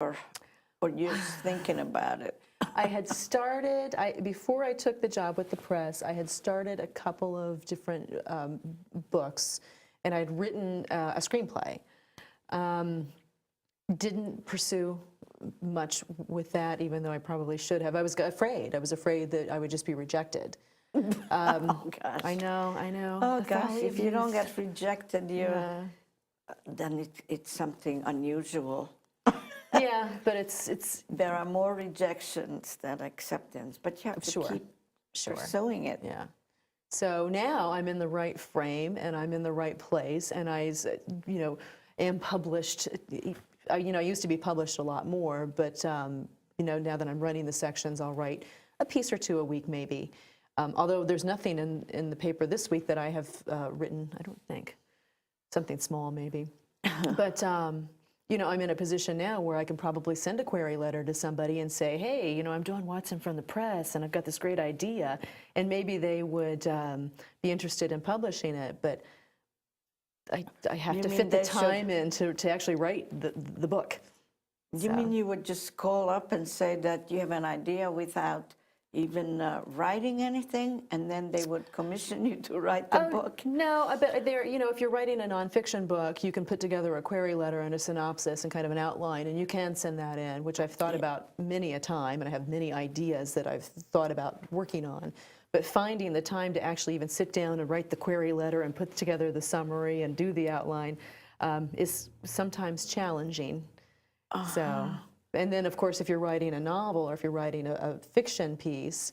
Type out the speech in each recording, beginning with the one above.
or you're just thinking about it? I had started, before I took the job with the press, I had started a couple of different books, and I had written a screenplay. Didn't pursue much with that, even though I probably should have. I was afraid. I was afraid that I would just be rejected. Oh, gosh. I know. Oh, The gosh, folly if of you don't youth. get rejected, then it's something unusual. Yeah, but it's There are more rejections than acceptance, but you have to Sure. keep Sure. pursuing it. Yeah. So now I'm in the right frame and I'm in the right place, and I, am published. I used to be published a lot more, but now that I'm running the sections, I'll write a piece or two a week maybe. Although there's nothing in the paper this week that I have written, I don't think. Something small maybe. But I'm in a position now where I can probably send a query letter to somebody and say, hey, I'm Dawn Watson from the press, and I've got this great idea, and maybe they would be interested in publishing it, but I have to fit the time in to actually write the book. You mean you would just call up and say that you have an idea without even writing anything, and then they would commission you to write the book? No, I bet if you're writing a nonfiction book, you can put together a query letter and a synopsis and kind of an outline, and you can send that in, which I've thought about many a time, and I have many ideas that I've thought about working on. But finding the time to actually even sit down and write the query letter and put together the summary and do the outline is sometimes challenging. So. And then, of course, if you're writing a novel or if you're writing a fiction piece,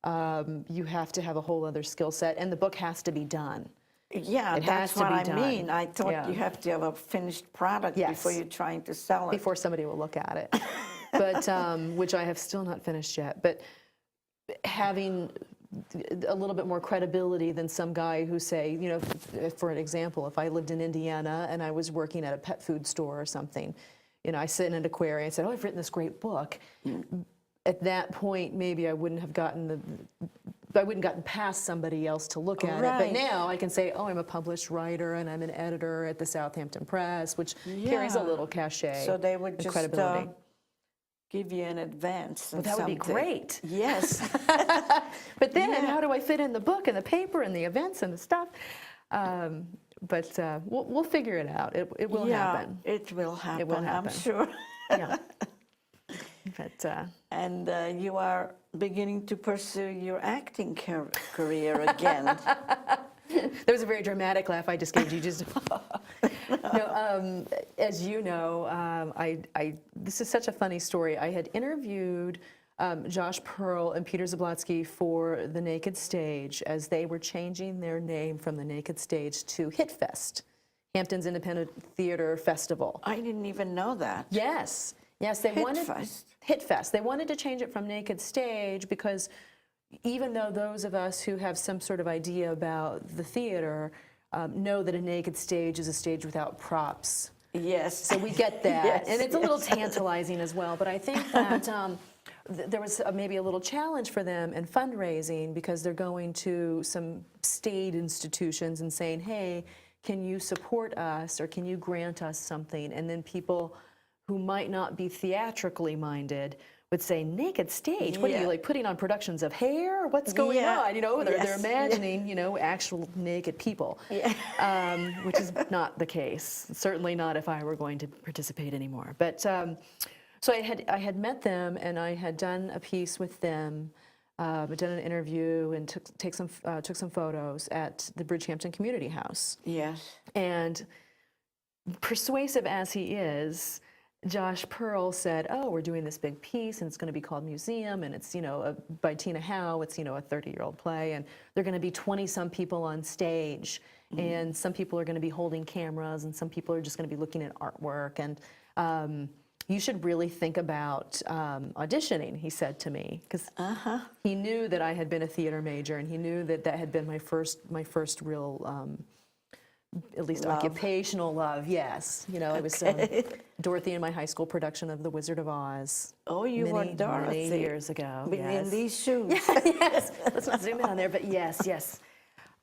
you have to have a whole other skill set, and the book has to be done. Yeah, that's what I mean. I thought you have to have a finished product before you're trying to sell it. Before somebody will look at it, but which I have still not finished yet. But having a little bit more credibility than some guy who say, for an example, if I lived in Indiana and I was working at a pet food store or something, I sit in a query and said, oh, I've written this great book. At that point, maybe I wouldn't have gotten past somebody else to look at it. But now I can say, oh, I'm a published writer and I'm an editor at the Southampton Press, which carries a little cachet. So they would just credibility. give you an advance. Well, that would be great. Yes. But then how do I fit in the book and the paper and the events and the stuff? But we'll figure it out. It will happen. It will happen. It will happen. I'm sure. Yeah. But and you are beginning to pursue your acting career again. There was a very dramatic laugh I just gave you. Just no, as you know, this is such a funny story. I had interviewed Josh Pearl and Peter Zablotsky for The Naked Stage as they were changing their name from The Naked Stage to HitFest, Hampton's Independent Theater Festival. I didn't even know that. Yes, they wanted HitFest. They wanted to change it from Naked Stage because even though those of us who have some sort of idea about the theater know that a naked stage is a stage without props. Yes. So we get that, and it's a little tantalizing as well. But I think that there was maybe a little challenge for them in fundraising because they're going to some state institutions and saying, hey, can you support us or can you grant us something? And then people who might not be theatrically minded would say, naked stage? What are you, like, putting on productions of Hair? What's going on? They're imagining, actual naked people, which is not the case. Certainly not if I were going to participate anymore. But so I had met them, and I had done a piece with them, done an interview, and took some photos at the Bridgehampton Community House. Yes. And persuasive as he is, Josh Pearl said, oh, we're doing this big piece, and it's going to be called Museum, and it's, by Tina Howe. It's, a 30-year-old play, and there are going to be 20-some people on stage, and some people are going to be holding cameras, and some people are just going to be looking at artwork, and you should really think about auditioning, he said to me, because he knew that I had been a theater major, and he knew that that had been my first real at least occupational love, yes. It was Dorothy in my high school production of The Wizard of Oz. Oh, you were Dorothy. Many years ago. Yes. In these shoes. Yes, let's not zoom in on there, but yes.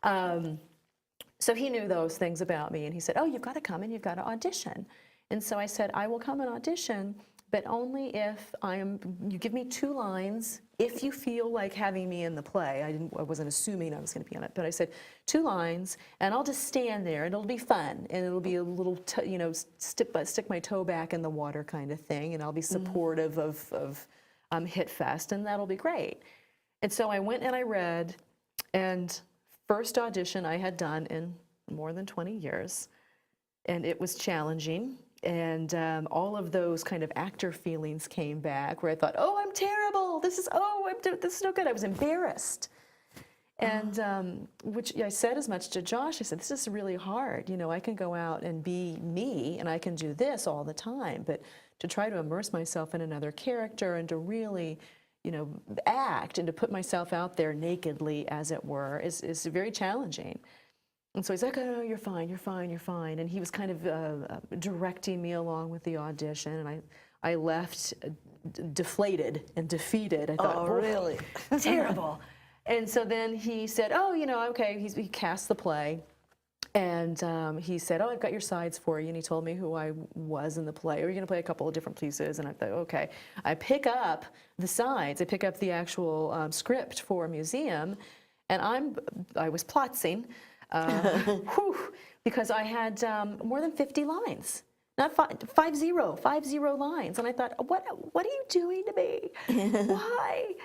So he knew those things about me, and he said, oh, you've got to come and you've got to audition. And so I said, I will come and audition, but only if you give me 2 lines. If you feel like having me in the play, I wasn't assuming I was going to be on it, but I said 2 lines, and I'll just stand there, and it'll be fun, and it'll be a little, stick my toe back in the water kind of thing, and I'll be supportive of Hit Fest, and that'll be great. And so I went and I read, and first audition I had done in more than 20 years, and it was challenging. And all of those kind of actor feelings came back where I thought, oh, I'm terrible. This is no good. I was embarrassed. And which I said as much to Josh. I said, this is really hard. I can go out and be me, and I can do this all the time. But to try to immerse myself in another character and to really, act and to put myself out there nakedly, as it were, is very challenging. And so he's like, oh, no, you're fine, you're fine, you're fine. And he was kind of directing me along with the audition. And I left deflated and defeated. I thought, oh, really? Terrible. And so then he said, oh, okay. He cast the play. And he said, oh, I've got your sides for you. And he told me who I was in the play. Are you going to play a couple of different pieces? And I thought, okay. I pick up the sides. I pick up the actual script for a museum. And I was plotzing. Because I had more than 50 lines, not 50 lines, and I thought, what are you doing to me? Why?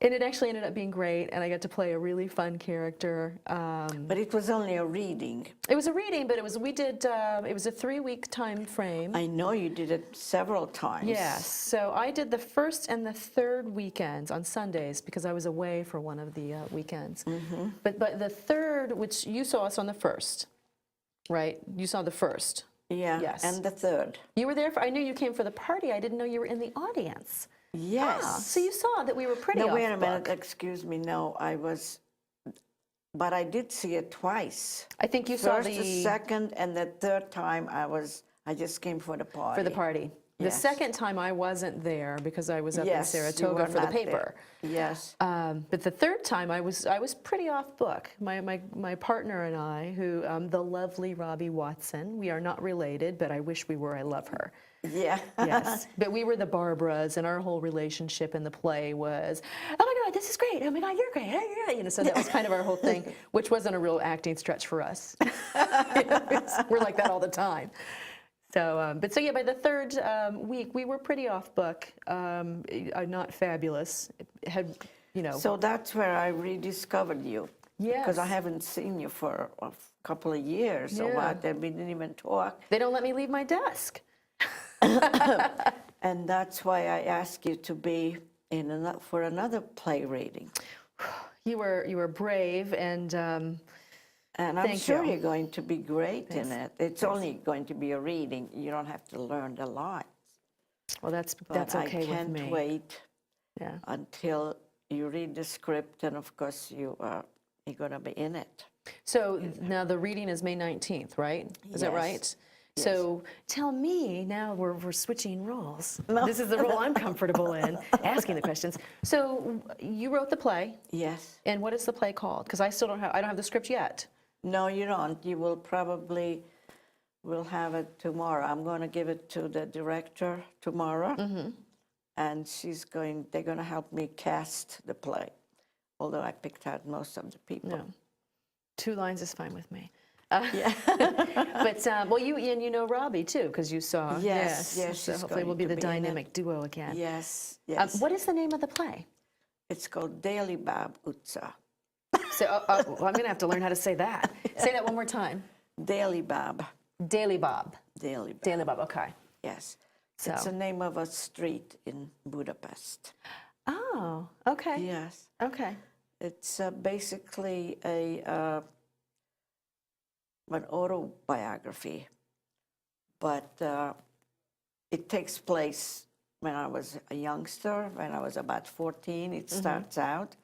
And it actually ended up being great, and I got to play a really fun character. But it was only a reading. It was a reading, but it was a 3-week time frame. I know you did it several times. Yes, so I did the first and the third weekends on Sundays because I was away for one of the weekends. But the third, which you saw us on the first, right? You saw the first. Yeah, yes. And the third. You were there I knew you came for the party. I didn't know you were in the audience. Yes. Ah, so you saw that we were pretty off No, wait a book. minute, excuse me, no, but I did see it twice. I think you saw First, the second, and the third time I just came for the party. For the party. The Yes. second time I wasn't there because I was up in Yes, you Saratoga were for the not there. paper. Yes. But the third time I was pretty off book. My partner and I, who the lovely Robbie Watson, we are not related, but I wish we were. I love her. Yeah. Yes, but we were the Barbaras, and our whole relationship in the play was, oh my God, this is great. Oh my God, you're great. Oh, you're great. So that was kind of our whole thing, which wasn't a real acting stretch for us. We're like that all the time. So, but yeah, by the third week, we were pretty off book, not fabulous. It had, So that's where I rediscovered you. Yes. Because I haven't seen you for a couple of years or Yeah. what, and we didn't even talk. They don't let me leave my desk. And that's why I asked you to be for another play reading. You were brave, and I'm Thank sure you. you're going to be great in it. It's only going to be a reading. You don't have to learn a lot. well, that's But okay I can't with me. wait Yeah. until you read the script, and of course you're going to be in it. So now the reading is May 19th, right? Is that Yes. right? So tell me, now we're switching roles. This is the role I'm comfortable in, asking the questions. So you wrote the play, Yes. and what is the play called? Because I don't have the script yet. No, you don't. You will probably will have it tomorrow. I'm going to give it to the director tomorrow, and they're going to help me cast the play. Although I picked out most of the people. No. 2 lines is fine with me. Yeah. But, well, you know Robbie, too, because you saw. Yes, So she's hopefully going we'll be to the be in it. dynamic duo again. Yes, yes. What is the name of the play? It's called Daily Bab Utsa. So well, I'm going to have to learn how to say that. Say that one more time. Daily Bab. Daily Bob. Daily Bab. Daily Bob, okay. Yes. So. It's the name of a street in Budapest. Oh, okay. Yes. Okay. It's basically an autobiography, but it takes place when I was a youngster, when I was about 14. It starts out,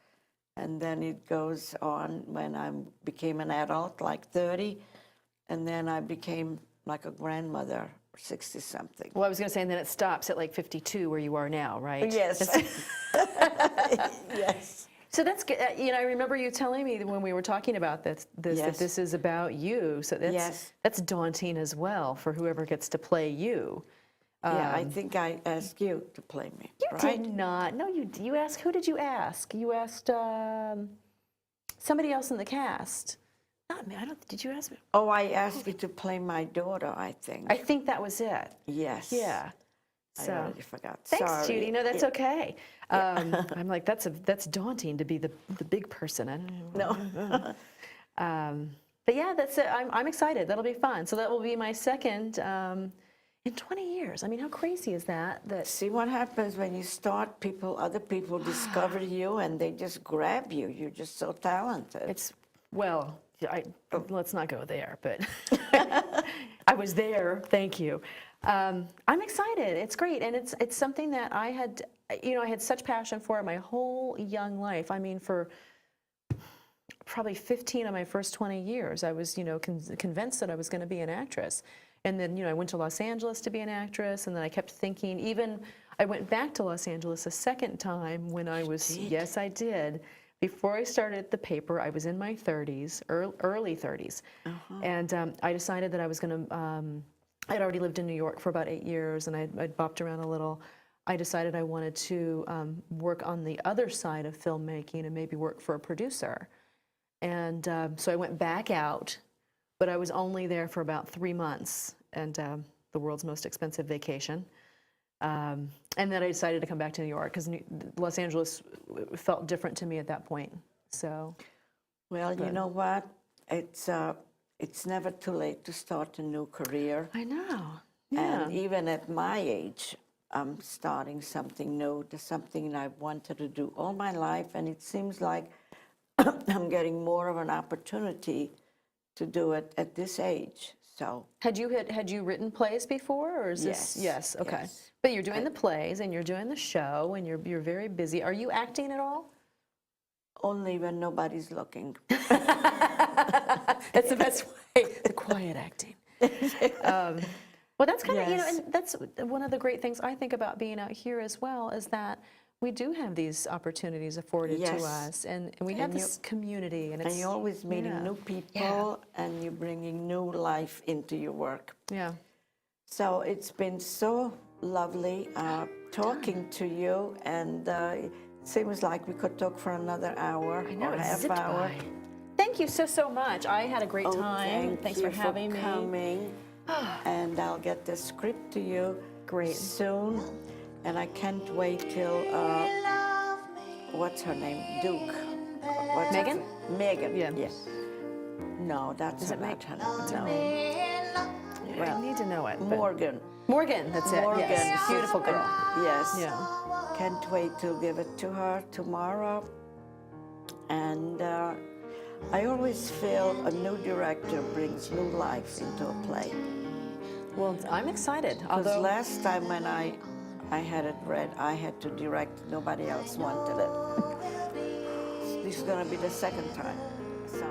and then it goes on when I became an adult, like 30, and then I became like a grandmother, 60-something. Well, I was going to say, and then it stops at like 52 where you are now, right? Yes. Yes. So that's good. I remember you telling me when we were talking about this that Yes. this is about you. So Yes. that's daunting as well for whoever gets to play you. Yeah, I think I asked you to play me, You right? did not. No, you asked. Who did you ask? You asked somebody else in the cast. Not me. I don't. Did you ask me? Oh, I asked you to play my daughter, I think. I think that was it. Yes. Yeah. I So already forgot. thanks, Sorry. Judy. No, that's okay. I'm like that's daunting to be the big person. I don't know. No. But yeah, that's it. I'm excited. That'll be fun. So that will be my second in 20 years. I mean, how crazy is that? That See what happens when you start, other people discover you and they just grab you. You're just so talented. it's well, let's not go there. But I was there. Thank you. I'm excited. It's great, and it's something that I had such passion for my whole young life. I mean, for probably 15 of my first 20 years, I was, convinced that I was going to be an actress. And then, I went to Los Angeles to be an actress, and then I kept thinking, I went back to Los Angeles a second time when I was, yes, I did. Before I started at the paper, I was in my 30s, early 30s. And I decided that I was going to, I'd already lived in New York for about 8 years, and I'd bopped around a little. I decided I wanted to work on the other side of filmmaking and maybe work for a producer. And so I went back out, but I was only there for about 3 months, and the world's most expensive vacation. And then I decided to come back to New York because Los Angeles felt different to me at that point. So, Well, you know what? It's never too late to start a new career. I know. Yeah. And even at my age, I'm starting something new, something I've wanted to do all my life, and it seems like I'm getting more of an opportunity to do it at this age. So Had you written plays before, or is Yes, this? Yes. Okay. yes. But you're doing the plays, and you're doing the show, and you're very busy. Are you acting at all? only when nobody's looking. That's the best way. The quiet acting. Well, that's kind of Yes. and that's one of the great things I think about being out here as well, is that we do have these opportunities afforded to Yes. us, and we have this community, and And it's you're always meeting new people, and you're bringing new life into your work. yeah. So it's been so lovely talking to you, and it seems like we could talk for another hour I know, or it half zipped hour. by. Thank you so much. I had a great Oh, time. Thanks for having me. coming. And I'll get the script to you soon. And I can't wait till, what's her name? Duke. What's Megan? Megan. Yeah. Yes. No, that's Is it not her name. What's her No. name? I need to know it. but- Morgan. Morgan, that's it. Morgan. Yes. Beautiful girl. Yes. Yeah. Can't wait to give it to her tomorrow. And I always feel a new director brings new life into a play. Well, I'm excited. Because Although last time when I had it read, I had to direct. Nobody else wanted it. This is going to be the second time. So.